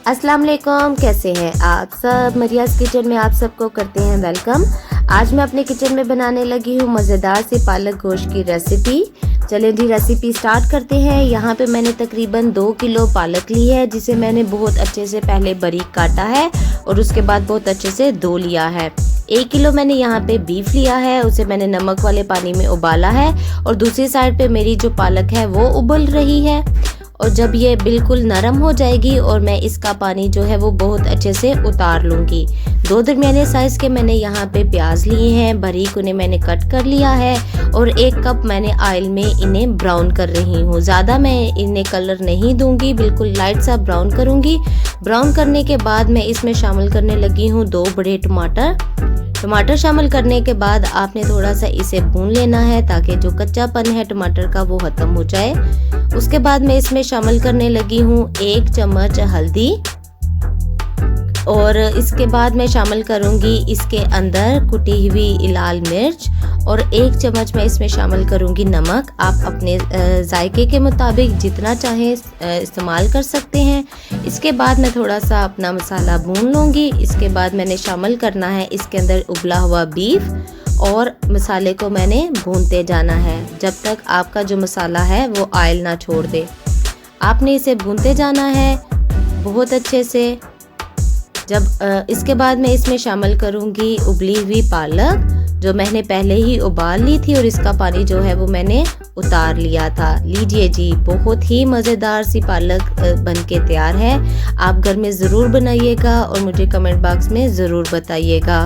अस्सलाम वालेकुम, कैसे हैं आप सब। मरियाज़ किचन में आप सबको करते हैं वेलकम। आज मैं अपने किचन में बनाने लगी हूँ मज़ेदार सी पालक गोश्त की रेसिपी। चलें जी रेसिपी स्टार्ट करते हैं। यहाँ पे मैंने तकरीबन 2 किलो पालक ली है, जिसे मैंने बहुत अच्छे से पहले बारीक काटा है और उसके बाद बहुत अच्छे से धो लिया है। 1 किलो मैंने यहाँ पे बीफ लिया है, उसे मैंने नमक वाले पानी में उबाला है और दूसरी साइड पे मेरी जो पालक है वो उबल रही है। और जब ये बिल्कुल नरम हो जाएगी और मैं इसका पानी जो है वो बहुत अच्छे से उतार लूँगी। 2 दरमियाने साइज़ के मैंने यहाँ पे प्याज लिए हैं, बारीक उन्हें मैंने कट कर लिया है और 1 कप मैंने ऑयल में इन्हें ब्राउन कर रही हूँ। ज़्यादा मैं इन्हें कलर नहीं दूंगी, बिल्कुल लाइट सा ब्राउन करूँगी। ब्राउन करने के बाद मैं इसमें शामिल करने लगी हूँ 2 बड़े टमाटर शामिल करने के बाद आपने थोड़ा सा इसे भून लेना है ताकि जो कच्चापन है टमाटर का वो खत्म हो जाए। उसके बाद मैं इसमें शामिल करने लगी हूँ 1 चम्मच हल्दी और इसके बाद मैं शामिल करूँगी इसके अंदर कुटी हुई लाल मिर्च और 1 चम्मच मैं इसमें शामिल करूँगी नमक। आप अपने जायके के मुताबिक जितना चाहें इस्तेमाल कर सकते हैं। इसके बाद मैं थोड़ा सा अपना मसाला भून लूँगी। इसके बाद मैंने शामिल करना है इसके अंदर उबला हुआ बीफ और मसाले को मैंने भूनते जाना है जब तक आपका जो मसाला है वो ऑयल ना छोड़ दे। आपने इसे भूनते जाना है बहुत अच्छे से। जब इसके बाद मैं इसमें शामिल करूँगी उबली हुई पालक जो मैंने पहले ही उबाल ली थी और इसका पानी जो है वो मैंने उतार लिया था। लीजिए जी, बहुत ही मज़ेदार सी पालक बनके तैयार है। आप घर में ज़रूर बनाइएगा और मुझे कमेंट बॉक्स में ज़रूर बताइएगा।